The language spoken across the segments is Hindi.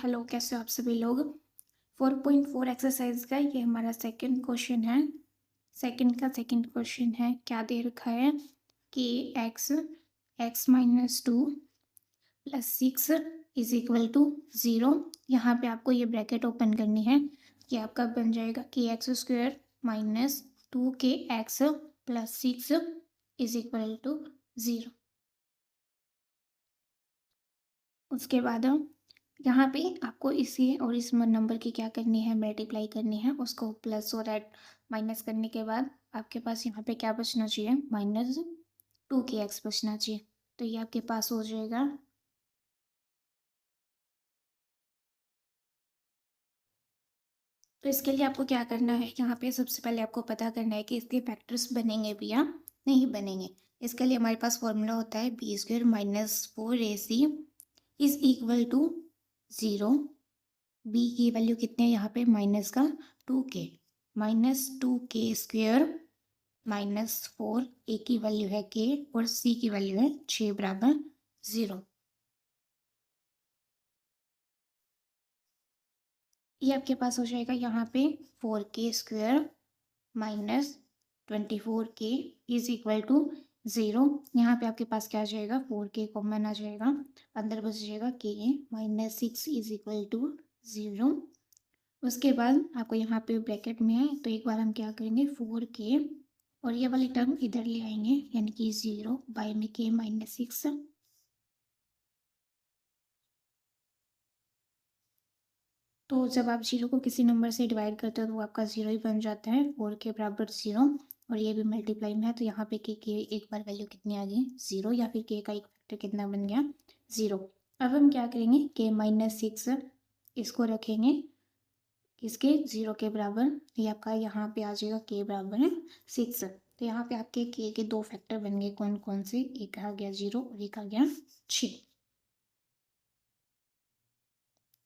हेलो, कैसे हो आप सभी लोग। 4.4 एक्सरसाइज का ये हमारा सेकंड क्वेश्चन है। सेकंड क्वेश्चन है, क्या दे रखा है कि x-2 plus 6 is equal to 0। यहाँ पे आपको ये ब्रैकेट ओपन करनी है कि आपका बन जाएगा कि x² minus 2kx plus 6 is equal to 0। उसके बाद यहाँ पे आपको इसी और इस नंबर की क्या करनी है, मल्टीप्लाई करनी है, उसको प्लस और ऐड माइनस करने के बाद आपके पास यहाँ पे क्या बचना चाहिए, -2kx बचना चाहिए। तो ये आपके पास हो जाएगा। तो इसके लिए आपको क्या करना है, यहाँ पे सबसे पहले आपको पता करना है कि इसके फैक्टर्स बनेंगे भी या नहीं बनेंगे। इसके लिए हमारे पास फॉर्मूला होता है b² minus 4ac is equal to 0। b की वैल्यू कितने है यहाँ पे, माइनस का 2k, -2k² -4, a की वैल्यू है k और c की वैल्यू है 6 बराबर 0। ये आपके पास हो जाएगा यहाँ पे 4k² -24k is equal to 0। यहाँ पे आपके पास क्या आ जाएगा, 4k कॉमन आ जाएगा, अंदर बच जाएगा k -6 इज इक्वल टू 0। उसके बाद आपको यहाँ पे ब्रैकेट में है तो एक बार हम क्या करेंगे, 4k और ये वाली टर्म इधर ले आएंगे, यानी कि 0 बाय में k -6। तो जब आप 0 को किसी नंबर से डिवाइड करते हो तो वो आपका 0 ही बन जाता है, 4k बराबर 0। और ये भी मल्टीप्लाई में है तो यहाँ पे k की एक बार वैल्यू कितनी आ गई, 0, या फिर k का एक फैक्टर कितना बन गया, 0। अब हम क्या करेंगे, k -6 इसको रखेंगे किसके, 0 के बराबर। ये आपका यहाँ पे आ जाएगा k बराबर है 6। तो यहाँ पे आपके k के दो फैक्टर बन गए, कौन कौन से, एक आ गया 0 और एक आ गया 6।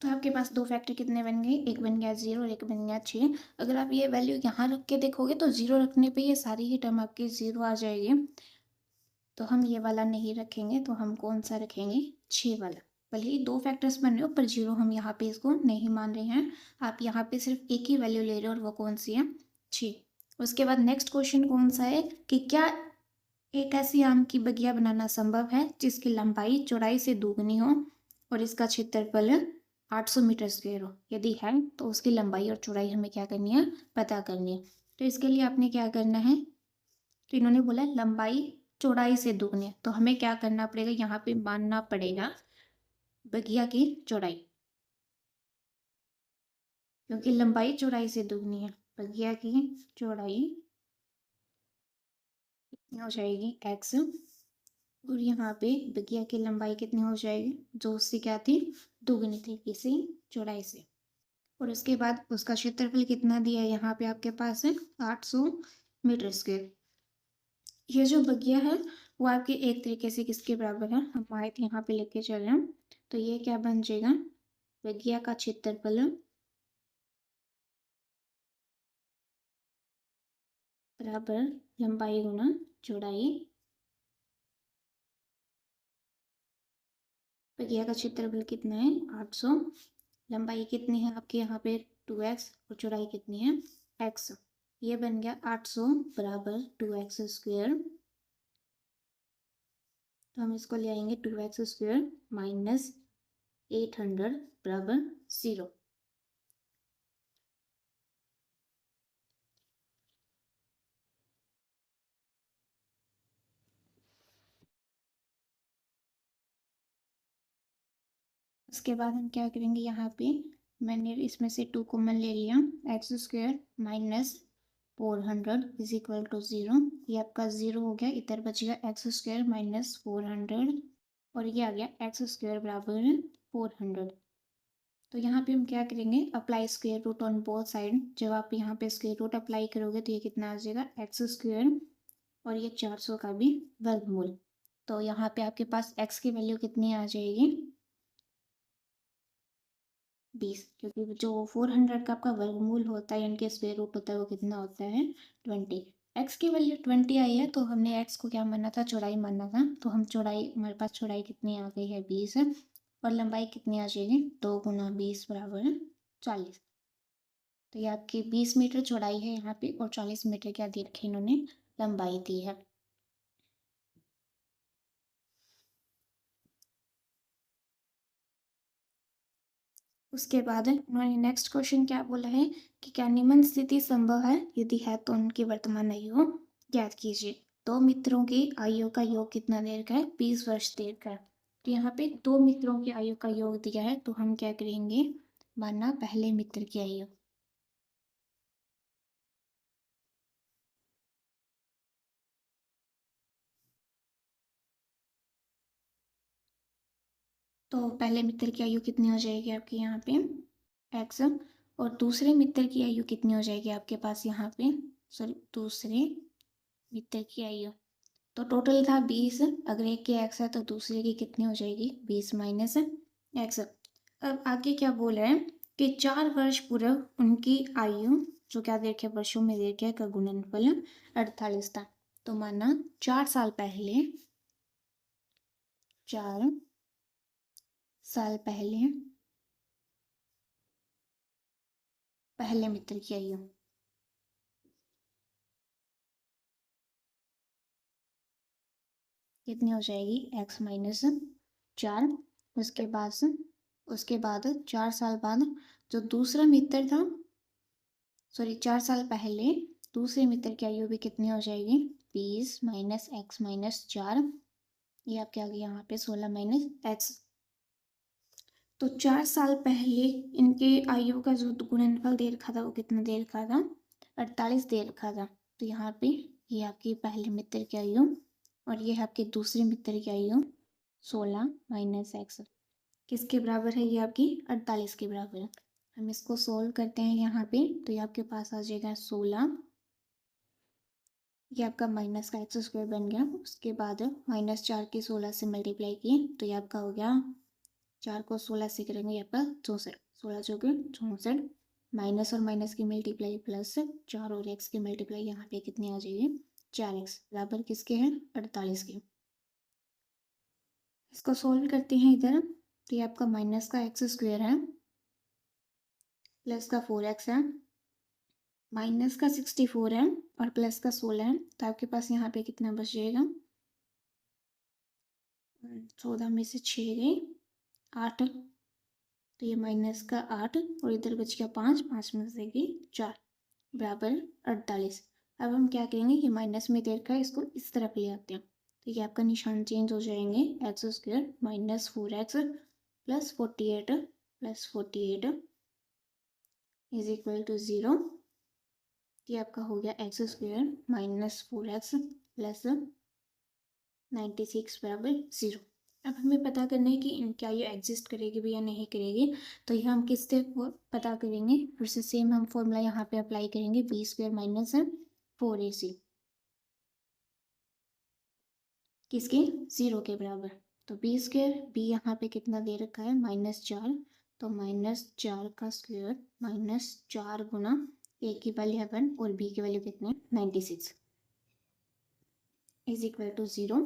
तो आपके पास दो फैक्टर कितने बन गए, एक बन गया 0 और एक बन गया 6। अगर आप ये वैल्यू यहाँ रख के देखोगे तो 0 रखने पे ये सारी ही टर्म आपकी 0 आ जाएगी। तो हम ये वाला नहीं रखेंगे, तो हम कौन सा रखेंगे, 6 वाला। भले ही दो फैक्टर्स बन रहे हो पर 0 हम यहाँ पे इसको नहीं मान रहे हैं। आप यहाँ पे सिर्फ एक ही वैल्यू ले रहे हो और वो कौन सी है, 6। उसके बाद नेक्स्ट क्वेश्चन कौन सा है कि क्या एक ऐसी आम की बगिया बनाना संभव है जिसकी लंबाई चौड़ाई से दोगुनी हो और इसका क्षेत्रफल 800 मीटर स्क्वायर हो। यदि है तो उसकी लंबाई और चौड़ाई हमें क्या करनी है, पता करनी है। तो इसके लिए आपने क्या करना है, तो इन्होंने बोला लंबाई चौड़ाई से दोगुनी है, तो हमें क्या करना पड़ेगा, यहाँ पे मानना पड़ेगा बगिया की चौड़ाई, क्योंकि लंबाई चौड़ाई से दोगुनी है। बगिया की चौड़ाई कितनी हो जाएगी, x, और यहाँ पे बगिया की लंबाई कितनी हो जाएगी, जो उससे क्या थी, दोगुनी थी किसी चौड़ाई से। और उसके बाद उसका क्षेत्रफल कितना दिया है, यहाँ पे आपके पास है 800 मीटर स्क्वायर। ये जो बगिया है वो आपके एक तरीके से किसके बराबर है, हम आयत यहाँ पे लेके चल रहे हैं, तो ये क्या बन जाएगा, बगिया का क्षेत्रफल बराबर लंबाई गुना चौड़ाई। बगिया का क्षेत्रफल कितना है, 800, लंबाई कितनी है आपके यहाँ पे 2x और चौड़ाई कितनी है, x। ये बन गया 800 बराबर 2x स्क्वायर। तो हम इसको ले आएंगे 2x स्क्वायर माइनस 800 बराबर 0। उसके बाद हम क्या करेंगे, यहाँ पे मैंने इसमें से 2 कॉमन ले लिया, x square minus 400 is equal to 0। ये आपका 0 हो गया, इधर बचेगा एक्स स्क्वायर माइनस 400 और ये आ गया एक्स स्क्वायर बराबर 400। तो यहाँ पे हम क्या करेंगे, apply square root on both side. जब आप यहाँ पे स्क्वायर रूट अप्लाई करोगे तो ये कितना आ जाएगा, एक्स स्क्वायर और ये 400 का भी वर्गमूल। तो यहाँ पे आपके पास एक्स की वैल्यू कितनी आ जाएगी, 20, क्योंकि जो 400 का आपका वर्गमूल होता है यानी कि स्क्वायर रूट होता है वो कितना होता है, 20। एक्स की वैल्यू 20 आई है तो हमने एक्स को क्या माना था, चौड़ाई माना था, तो हम चौड़ाई, हमारे पास चौड़ाई कितनी आ गई है, 20। और लंबाई कितनी आ जाएगी, 2 गुना 20 बराबर 40। तो ये आपकी 20 मीटर चौड़ाई है यहाँ पे और 40 मीटर क्या दे रखी इन्होंने, लंबाई दी है। उसके बाद उन्होंने नेक्स्ट क्वेश्चन क्या बोला है कि क्या निम्न स्थिति संभव है, यदि है तो उनकी वर्तमान आयु ज्ञात कीजिए। दो मित्रों की आयु का योग कितना देर का है, 20 वर्ष देर का है। तो यहाँ पे दो मित्रों की आयु का योग दिया है, तो हम क्या करेंगे, माना पहले मित्र की आयु, तो पहले मित्र की आयु कितनी हो जाएगी आपके यहाँ पे एक्स, और दूसरे मित्र की आयु कितनी हो जाएगी आपके पास यहाँ पे, सॉरी दूसरे मित्र की आयु, तो टोटल था 20, अगर एक की एक्स है तो दूसरे की कितनी हो जाएगी, 20 माइनस एक्स। अब आगे क्या बोल रहे हैं कि 4 वर्ष पूर्व उनकी आयु, जो क्या देखे वर्षों में देखे का गुणनफल 48 था। तो माना 4 साल पहले, 4 साल पहले पहले मित्र की आयु कितनी हो जाएगी, एक्स माइनस 4। उसके बाद 4 साल बाद जो दूसरा मित्र था, सॉरी 4 साल पहले दूसरे मित्र की आयु भी कितनी हो जाएगी, 20 माइनस एक्स माइनस 4, ये आपके आगे यहाँ पे 16 माइनस एक्स। तो 4 साल पहले इनके आयु का जो गुणनफल दे रखा था वो कितना दे रखा था, 48 दे रखा था। तो यहाँ पे ये आपकी पहले मित्र की आयु और ये है आपके दूसरे मित्र की आयु 16 माइनस एक्स, किसके बराबर है, ये आपकी 48 के बराबर है। हम इसको सोल्व करते हैं यहाँ पे, तो ये आपके पास आ जाएगा 16, ये आपका माइनस का एक्स स्क्वायर बन गया। उसके बाद -4 की 16 से मल्टीप्लाई किए तो ये आपका हो गया, 4 को 16 से करेंगे ये आपका 64, 16 चौके 64, माइनस और माइनस की मल्टीप्लाई प्लस 4 और एक्स की मल्टीप्लाई यहाँ पे कितनी आ जाएगी, 4x बराबर किसके हैं, 48 के। इसको सोल्व करते हैं इधर, तो ये आपका माइनस का एक्स स्क्वायर है प्लस का 4x है, माइनस का 64 है और प्लस का 16 है, तो आपके पास यहाँ पे कितना बच जाएगा, 14 में से 6 गए 8, तो ये माइनस का 8 और इधर बच गया 5, 5 में से गई 4 बराबर 48। अब हम क्या करेंगे, ये माइनस में दे रखा है, इसको इस तरफ ले आते हैं, तो ये आपका निशान चेंज हो जाएंगे, x square minus 4x plus 48 is equal to 0। ये आपका हो गया x square minus 4x plus 96 बराबर 0। अब हमें पता करना है कि क्या ये एग्जिस्ट करेगी भी या नहीं करेगी, तो ये हम किससे पता करेंगे, फिर से सेम हम फॉर्मूला यहाँ पे अप्लाई करेंगे, बी स्क्वायर माइनस 4ac किसके, 0 के बराबर। तो बी स्क्वायर, बी यहाँ पे कितना दे रखा है, -4, तो -4 का स्क्वायर -4 गुना ए की वैल्यू 1 और बी की वैल्यू कितने 96 इज इक्वल टू 0।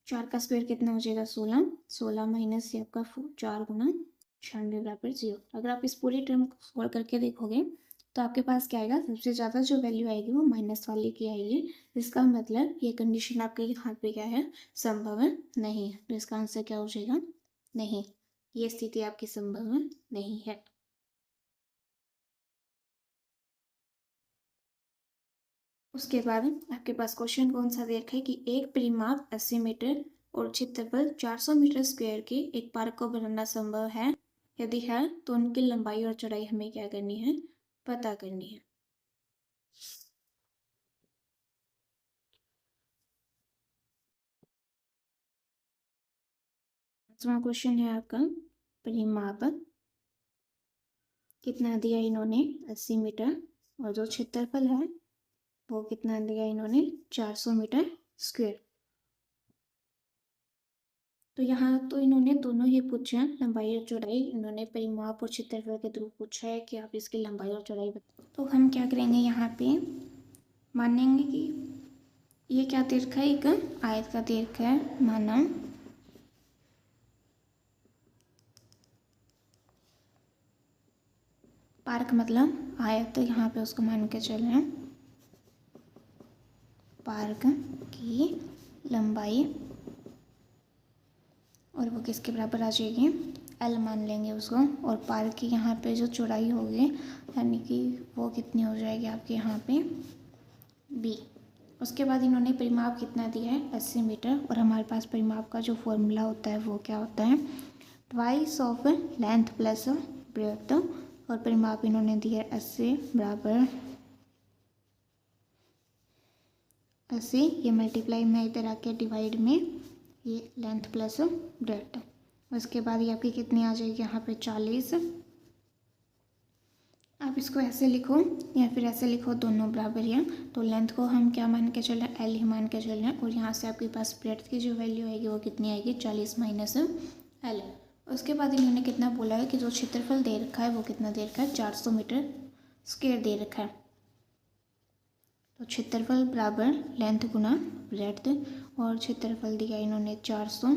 4 का स्क्वायर कितना हो जाएगा, 16, 16 माइनस ये आपका 4 गुना 96 बराबर 0। अगर आप इस पूरी टर्म को सोल्व करके देखोगे तो आपके पास क्या आएगा, सबसे ज़्यादा जो वैल्यू आएगी वो माइनस वाले की आएगी। इसका मतलब ये कंडीशन आपके यहाँ पे क्या है, संभव नहीं है। तो इसका आंसर क्या हो जाएगा, नहीं, ये स्थिति आपकी संभव नहीं है। उसके बाद आपके पास क्वेश्चन कौन सा दे रखा है कि एक परिमाप 80 मीटर और क्षेत्रफल 400 मीटर स्क्वायर के एक पार्क को बनाना संभव है, यदि है तो उनकी लंबाई और चौड़ाई हमें क्या करनी है, पता करनी है। पांचवा क्वेश्चन है आपका, परिमाप कितना दिया इन्होंने, 80 मीटर, और जो क्षेत्रफल है वो कितना दिया इन्होंने, 400 मीटर स्क्वायर। तो यहाँ तो इन्होंने दोनों ही पूछे हैं, लंबाई और चौड़ाई, इन्होंने परिमाप और क्षेत्रफल के थ्रू पूछा है कि आप इसकी लंबाई और चौड़ाई बताओ। तो हम क्या करेंगे, यहाँ पे मानेंगे कि ये क्या दे रखा है, एक आयत का दे रखा है, माना पार्क मतलब आयत, तो यहाँ पे उसको मान के चल रहे हैं पार्क की लंबाई, और वो किसके बराबर आ जाएगी, एल मान लेंगे उसको। और पार्क की यहाँ पे जो चौड़ाई होगी यानी कि वो कितनी हो जाएगी आपके यहाँ पे बी। उसके बाद इन्होंने परिमाप कितना दिया है 80 मीटर, और हमारे पास परिमाप का जो फॉर्मूला होता है वो क्या होता है, twice of length plus breadth. और परिमाप इन्होंने दिया है 80 बराबर 80, ये मल्टीप्लाई में इधर आके डिवाइड में ये लेंथ प्लस ब्रेड्थ। उसके बाद ये आपकी कितनी आ जाएगी यहाँ पे 40। आप इसको ऐसे लिखो या फिर ऐसे लिखो, दोनों बराबर हैं। तो लेंथ को हम क्या मान के चल रहे हैं, एल ही मान के चल रहे हैं, और यहाँ से आपके पास ब्रेड्थ की जो वैल्यू आएगी वो कितनी आएगी 40 माइनस एल। उसके बाद इन्होंने कितना बोला है कि जो क्षेत्रफल दे रखा है वो कितना दे रखा है 400 मीटर स्क्वायर दे रखा है। तो क्षेत्रफल बराबर लेंथ गुना ब्रेड्थ, और क्षेत्रफल दिया इन्होंने 400,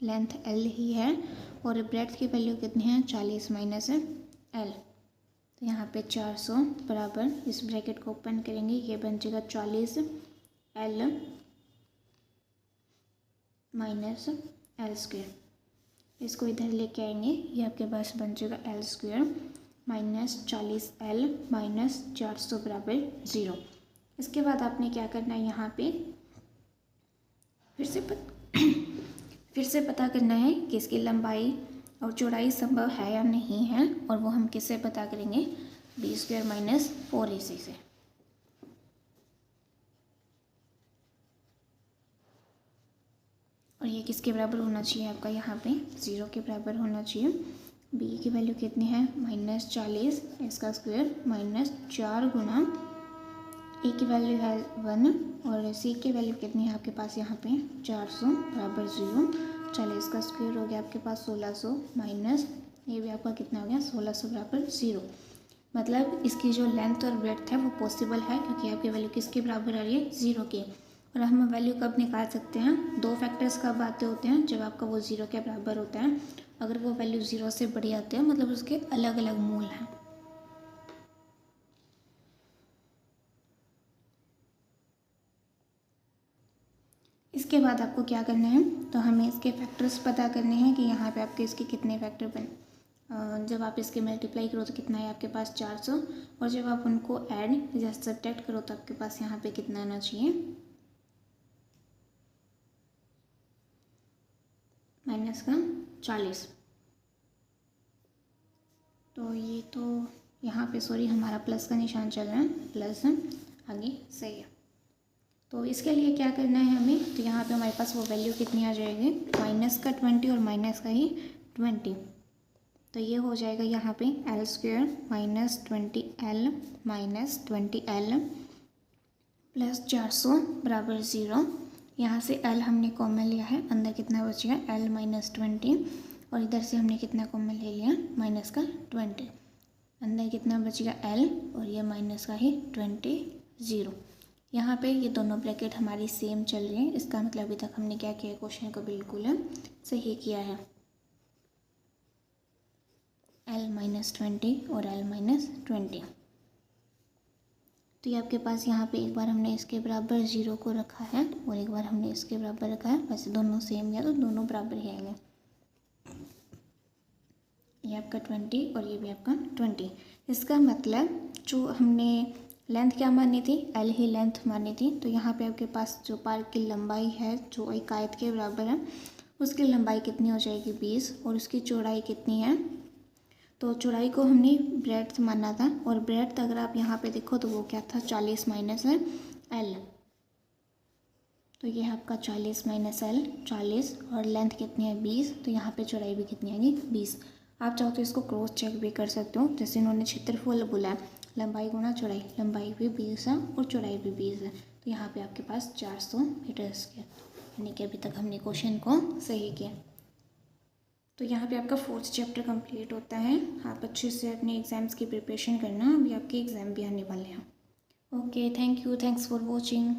लेंथ एल ही है, और ब्रेड्थ की वैल्यू कितनी है 40 माइनस एल। तो यहाँ पे 400 बराबर, इस ब्रैकेट को ओपन करेंगे, ये बन जाएगा 40 एल माइनस एल स्क्वायर। इसको इधर लेके आएंगे, ये आपके पास बन जाएगा L square minus 40 L minus 400 बराबर 0। इसके बाद आपने क्या करना है, यहाँ पे फिर से पता करना है कि इसकी लंबाई और चौड़ाई संभव है या नहीं है, और वो हम किससे पता करेंगे, बी स्क्वायर माइनस 4ac से। और ये किसके बराबर होना चाहिए आपका, यहाँ पे 0 के बराबर होना चाहिए। बी की वैल्यू कितनी है -40, इसका स्क्वायर -4 गुना ए की वैल्यू है 1, और सी की वैल्यू कितनी है आपके पास यहाँ पे 400 बराबर 0। 40 का स्क्वायर हो गया आपके पास 1600, माइनस ये भी आपका कितना हो गया 1600 बराबर 0। मतलब इसकी जो लेंथ और ब्रेड्थ है वो पॉसिबल है, क्योंकि आपकी वैल्यू किसके बराबर आ रही है 0 के। और हम वैल्यू कब निकाल सकते हैं, दो फैक्टर्स कब आते होते हैं, जब आपका वो 0 के बराबर होता है। अगर वो वैल्यू 0 से बड़ी आती है मतलब उसके अलग अलग मूल हैं। इसके बाद आपको क्या करना है, तो हमें इसके फैक्टर्स पता करने हैं कि यहाँ पे आपके इसके कितने फैक्टर बने। जब आप इसके मल्टीप्लाई करो तो कितना है आपके पास 400, और जब आप उनको ऐड या सब्ट्रैक्ट करो तो आपके पास यहाँ पे कितना आना चाहिए माइनस का 40। तो ये तो यहाँ पे सॉरी हमारा प्लस का निशान चल रहा है, प्लस आगे सही है। तो इसके लिए क्या करना है हमें, तो यहाँ पे हमारे पास वो वैल्यू कितनी आ जाएगी माइनस का 20 और माइनस का ही 20। तो ये हो जाएगा यहाँ पे L square -20l minus 20l plus 400 बराबर 0। यहाँ से एल हमने कॉमन लिया है, अंदर कितना बचेगा एल -20, और इधर से हमने कितना कॉमन ले लिया माइनस का 20। अंदर कितना बचेगा एल, और ये माइनस का ही 20 0। यहाँ पे ये दोनों ब्रैकेट हमारी सेम चल रही है, इसका मतलब अभी तक हमने क्या किया, क्वेश्चन को बिल्कुल सही किया है। L -20 और L -20। तो ये आपके पास यहाँ पे एक बार हमने इसके बराबर 0 को रखा है और एक बार हमने इसके बराबर रखा है, वैसे दोनों सेम है तो दोनों बराबर ही आएंगे। ये आपका 20 और ये भी आपका 20। इसका मतलब जो हमने लेंथ क्या मानी थी, एल ही लेंथ मानी थी। तो यहाँ पे आपके पास जो पार्क की लंबाई है जो एक आयत के बराबर है, उसकी लंबाई कितनी हो जाएगी 20, और उसकी चौड़ाई कितनी है, तो चौड़ाई को हमने ब्रेड्थ माना था, और ब्रेड्थ अगर आप यहाँ पे देखो तो वो क्या था 40 माइनस एल। तो ये है आपका 40 माइनस एल 40, और लेंथ कितनी है 20, तो यहाँ पे चौड़ाई भी कितनी आएगी 20। आप चाहो तो इसको क्रॉस चेक भी कर सकते हो, जैसे इन्होंने क्षेत्रफल बोला है लंबाई गुना चौड़ाई, लंबाई भी 20 है और चौड़ाई भी 20 है, तो यहाँ पे आपके पास 400 मीटर स्क्वायर, यानी कि अभी तक हमने क्वेश्चन को सही किया। तो यहाँ पे आपका 4th चैप्टर कंप्लीट होता है। आप अच्छे से अपने एग्ज़ाम्स की प्रिपरेशन करना, अभी आपके एग्ज़ाम भी आने वाले हैं। Okay, thank you, thanks for watching.